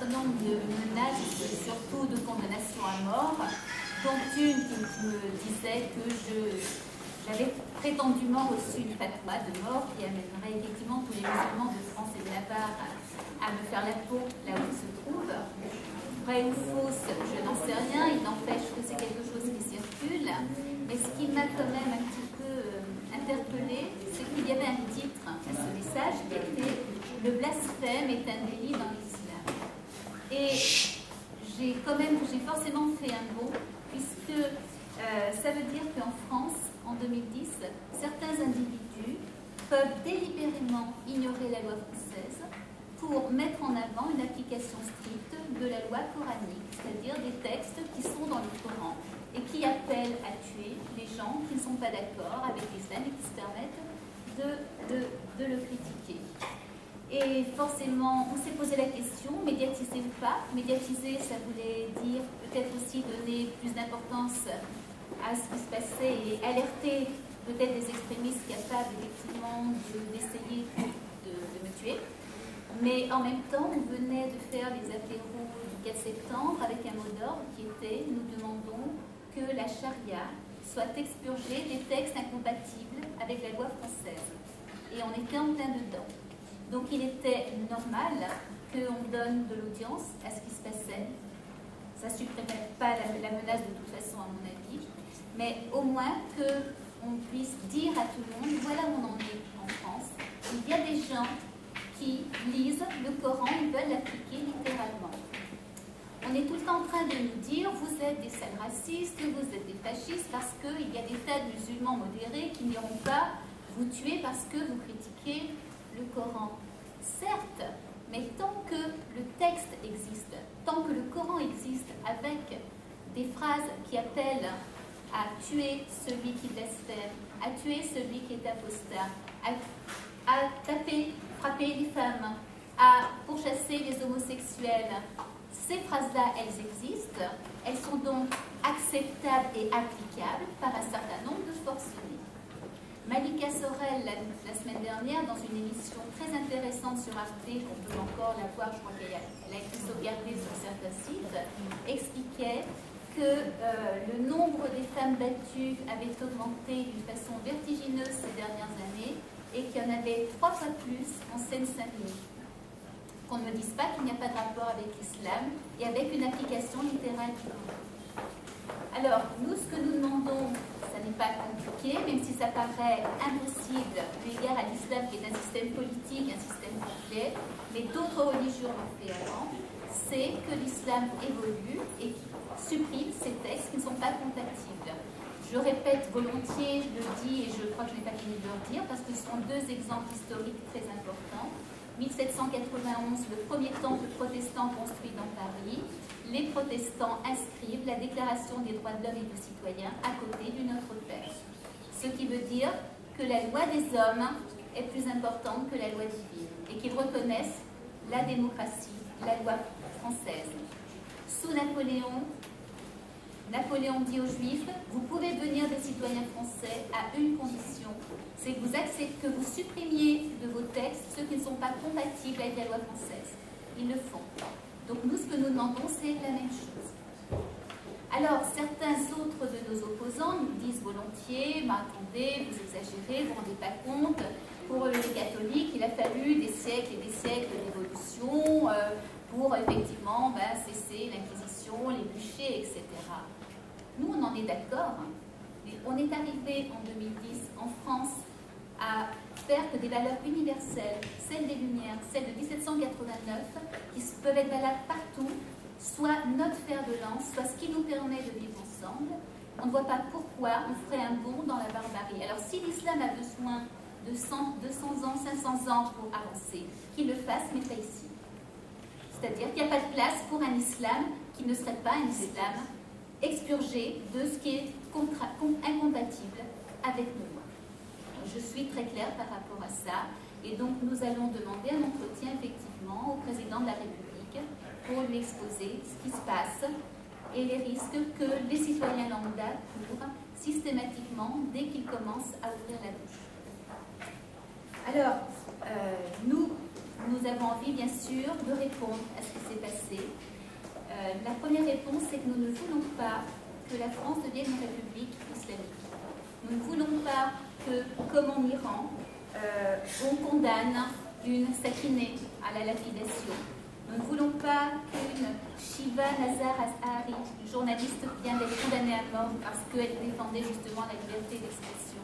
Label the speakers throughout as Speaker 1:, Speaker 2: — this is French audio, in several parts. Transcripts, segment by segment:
Speaker 1: certain nombre de menaces, surtout de condamnation à mort, dont une qui me disait que j'avais prétendument reçu une fatwa de mort qui amènerait effectivement tous les musulmans de France et de Navarre à me faire la peau là où ils se trouvent. Vrai ou fausse, je n'en sais rien, il n'empêche que c'est quelque chose qui circule. Mais ce qui m'a quand même un petit peu interpellée, c'est qu'il y avait un titre à ce message qui était « Le blasphème est un délit dans l'islam ». Et j'ai forcément fait un bond, puisque ça veut dire qu'en France, en 2010, certains individus peuvent délibérément ignorer la loi française pour mettre en avant une application stricte de la loi coranique, c'est-à-dire des textes qui sont dans le Coran et qui appellent à tuer les gens qui ne sont pas d'accord avec l'islam et qui se permettent de le critiquer. Et forcément, on s'est posé la question, médiatiser ou pas. Médiatiser, ça voulait dire peut-être aussi donner plus d'importance à ce qui se passait et alerter peut-être des extrémistes capables effectivement d'essayer de me tuer. Mais en même temps, on venait de faire les apéros du 4 septembre avec un mot d'ordre qui était « Nous demandons que la charia soit expurgée des textes incompatibles avec la loi française ». Et on était en plein dedans. Donc il était normal qu'on donne de l'audience à ce qui se passait. Ça ne supprimait pas la menace de toute façon, à mon avis, mais au moins qu'on puisse dire à tout le monde, voilà où on en est en France. Il y a des gens qui lisent le Coran, ils veulent l'appliquer littéralement. On est tout le temps en train de nous dire, vous êtes des sales racistes, vous êtes des fascistes, parce qu'il y a des tas de musulmans modérés qui n'iront pas vous tuer parce que vous critiquez le Coran. Certes, mais tant que le texte existe, tant que le Coran existe avec des phrases qui appellent à tuer celui qui blasphème, à tuer celui qui est apostat, à taper, frapper les femmes, à pourchasser les homosexuels, ces phrases-là, elles existent, elles sont donc acceptables et applicables par un certain nombre de forcenés. Malika Sorel, la semaine dernière, dans une émission très intéressante sur Arte, qu'on peut encore la voir, je crois qu'elle a été sauvegardée sur certains sites, expliquait que le nombre des femmes battues avait augmenté d'une façon vertigineuse ces dernières années et qu'il y en avait 3 fois plus en Seine-Saint-Denis. Qu'on ne me dise pas qu'il n'y a pas de rapport avec l'islam et avec une application littérale du Coran. Alors, nous, ce que nous demandons, ça n'est pas compliqué, même si ça paraît impossible eu égard à l'islam qui est un système politique, un système complet, mais d'autres religions l'ont fait avant, c'est que l'islam évolue et supprime ces textes qui ne sont pas compatibles. Je répète volontiers, je le dis et je crois que je n'ai pas fini de le dire, parce que ce sont 2 exemples historiques très importants. 1791, le premier temple protestant construit dans Paris. Les protestants inscrivent la Déclaration des droits de l'homme et du citoyen à côté du Notre Père. Ce qui veut dire que la loi des hommes est plus importante que la loi divine et qu'ils reconnaissent la démocratie, la loi française. Sous Napoléon, Napoléon dit aux Juifs, vous pouvez devenir des citoyens français à une condition, c'est que vous acceptez, que vous supprimiez de vos textes ceux qui ne sont pas compatibles avec la loi française. Ils le font. Donc nous, ce que nous demandons, c'est la même chose. Alors, certains autres de nos opposants nous disent volontiers, mais attendez, vous exagérez, vous ne vous rendez pas compte, pour les catholiques, il a fallu des siècles et des siècles d'évolution pour effectivement cesser l'Inquisition, les bûchers, etc. Nous, on en est d'accord. Mais on est arrivé en 2010 en France à faire que des valeurs universelles, celles des Lumières, celles de 1789, qui peuvent être valables partout, soit notre fer de lance, soit ce qui nous permet de vivre ensemble. On ne voit pas pourquoi on ferait un bond dans la barbarie. Alors si l'islam a besoin de 100, 200 ans, 500 ans pour avancer, qu'il le fasse, mais pas ici. C'est-à-dire qu'il n'y a pas de place pour un islam qui ne serait pas un islam expurgé de ce qui est incompatible avec nos lois. Je suis très claire par rapport à ça, et donc nous allons demander un entretien effectivement au président de la République pour lui exposer ce qui se passe et les risques que les citoyens lambda courent systématiquement dès qu'ils commencent à ouvrir la bouche. Alors, nous, nous avons envie, bien sûr, de répondre à ce qui s'est passé. La première réponse, c'est que nous ne voulons pas que la France devienne une république islamique. Nous ne voulons pas que, comme en Iran, on condamne une sakinée à la lapidation. Nous ne voulons pas qu'une Shiva Nazar Azhari, une journaliste, vienne d'être condamnée à mort parce qu'elle défendait justement la liberté d'expression.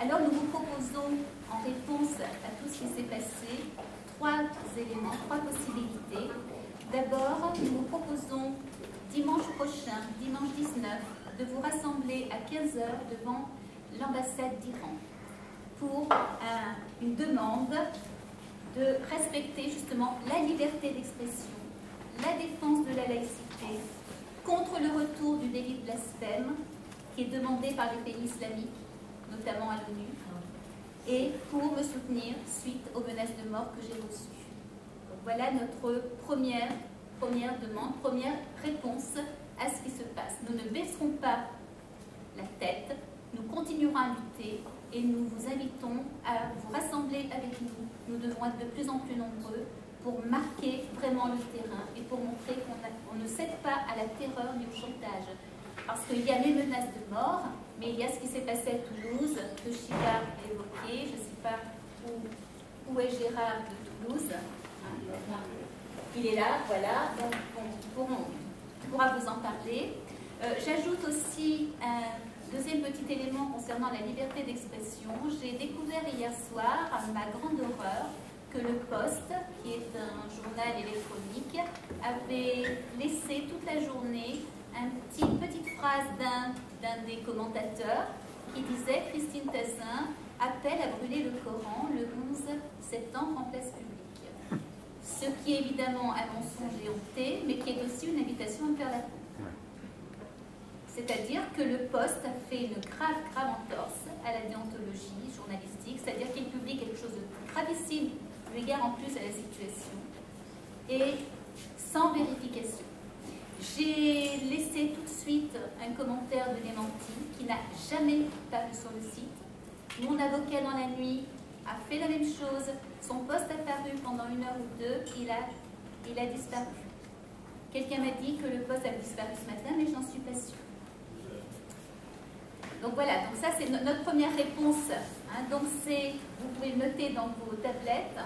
Speaker 1: Alors nous vous proposons, en réponse à tout ce qui s'est passé, trois éléments, trois possibilités. D'abord, nous vous proposons dimanche prochain, dimanche 19, de vous rassembler à 15 h devant l'ambassade d'Iran pour une demande de respecter justement la liberté d'expression, la défense de la laïcité, contre le retour du délit de blasphème qui est demandé par les pays islamiques, notamment à l'ONU, et pour me soutenir suite aux menaces de mort que j'ai reçues. Donc voilà notre première demande, première réponse à ce qui se passe. Nous ne baisserons pas la tête, nous continuerons à lutter et nous vous invitons à vous rassembler avec nous. Nous devons être de plus en plus nombreux pour marquer vraiment le terrain et pour montrer qu'on ne cède pas à la terreur ni au chantage. Parce qu'il y a les menaces de mort, mais il y a ce qui s'est passé à Toulouse, que Shiva a évoqué. Je ne sais pas où est Gérard de Toulouse. Il est là, voilà, donc il pourra vous en parler. J'ajoute aussi un deuxième petit élément concernant la liberté d'expression. J'ai découvert hier soir, à ma grande horreur, que le Poste, qui est un journal électronique, avait laissé toute la journée une petite phrase d'un des commentateurs qui disait « Christine Tassin appelle à brûler le Coran le 11 septembre en place publique ». Ce qui est évidemment un mensonge éhonté, mais qui est aussi une invitation à faire la peau. C'est-à-dire que le Poste a fait une grave entorse à la déontologie journalistique, c'est-à-dire qu'il publie quelque chose de gravissime, eu égard en plus à la situation, et sans vérification. J'ai laissé tout de suite un commentaire de démenti qui n'a jamais paru sur le site. Mon avocat dans la nuit a fait la même chose. Son poste a paru pendant 1 heure ou 2, il a disparu. Quelqu'un m'a dit que le poste a disparu ce matin, mais j'en suis pas sûre. Donc voilà, donc ça c'est notre première réponse. Donc c'est, vous pouvez le noter dans vos tablettes,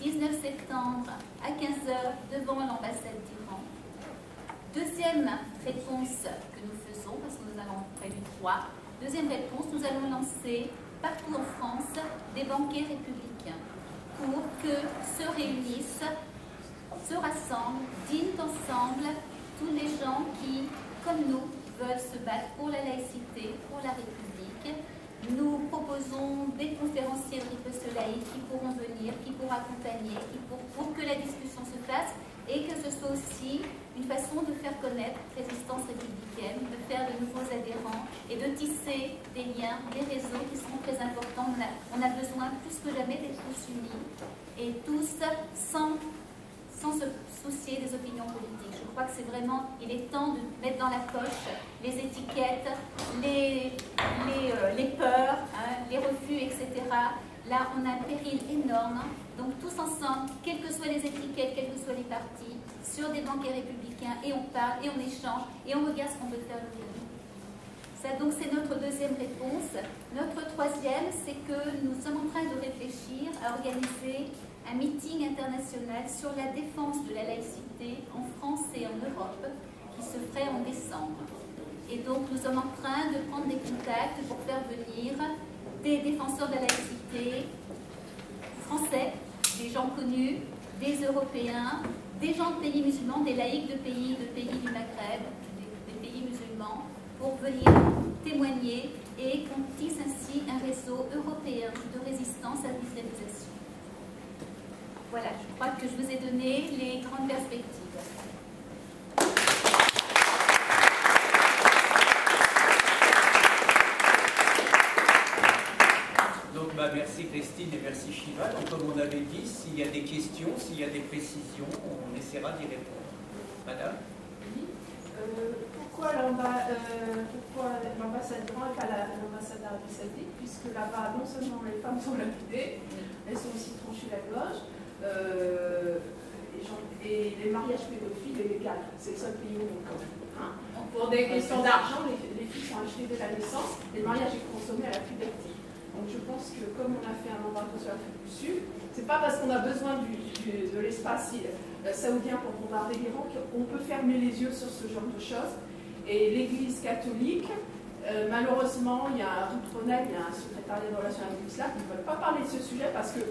Speaker 1: 19 septembre à 15 h devant l'ambassade d'Iran. Deuxième réponse que nous faisons, parce que nous avons prévu 3. Deuxième réponse, nous allons lancer partout en France des banquets républicains pour que se réunissent, se rassemblent, dînent ensemble tous les gens qui, comme nous, veulent se battre pour la laïcité, pour la République. Nous proposons des conférenciers de riposte laïque qui pourront venir, qui pourront accompagner, pour que la discussion se fasse et que ce soit aussi une façon de faire connaître Résistance républicaine, de faire de nouveaux adhérents et de tisser des liens, des réseaux qui sont très importants. On a besoin plus que jamais d'être tous unis et tous sans se soucier des opinions politiques. Je crois que c'est vraiment, il est temps de mettre dans la poche les étiquettes, les peurs, les refus, etc. Là, on a un péril énorme. Donc tous ensemble, quelles que soient les étiquettes, quels que soient les partis, sur des banquets républicains, et on parle, et on échange, et on regarde ce qu'on peut faire localement. Ça, donc, c'est notre deuxième réponse. Notre troisième, c'est que nous sommes en train de réfléchir à organiser un meeting international sur la défense de la laïcité en France et en Europe, qui se ferait en décembre. Et donc, nous sommes en train de prendre des contacts pour faire venir des défenseurs de la laïcité français, des gens connus, des Européens, des gens de pays musulmans, des laïcs de pays du Maghreb, des pays musulmans, pour venir témoigner et qu'on tisse ainsi un réseau européen de résistance à l'islamisation. Voilà, je crois que je vous ai donné les grandes perspectives.
Speaker 2: Merci Christine et merci Shiva. Donc, comme on avait dit, s'il y a des questions, s'il y a des précisions, on essaiera d'y répondre. Madame ?
Speaker 3: Oui. Pourquoi l'ambassade d'Iran et pas l'ambassade d'Arabie Saoudite, puisque là-bas, non seulement les femmes sont lapidées, elles sont aussi tranchées la gorge. et les mariages pédophiles est légal. C'est le seul pays au monde quand même. Hein. Pour des questions d'argent, les filles sont achetées dès la naissance et le mariage est consommé à la puberté. Donc je pense que comme on a fait un embargo sur l'Afrique du Sud, c'est pas parce qu'on a besoin de l'espace saoudien pour bombarder l'Iran qu'on peut fermer les yeux sur ce genre de choses. Et l'Église catholique, malheureusement, il y a un Routronel, il y a un secrétariat de relations avec l'islam, qui ne veulent pas parler de ce sujet parce que eux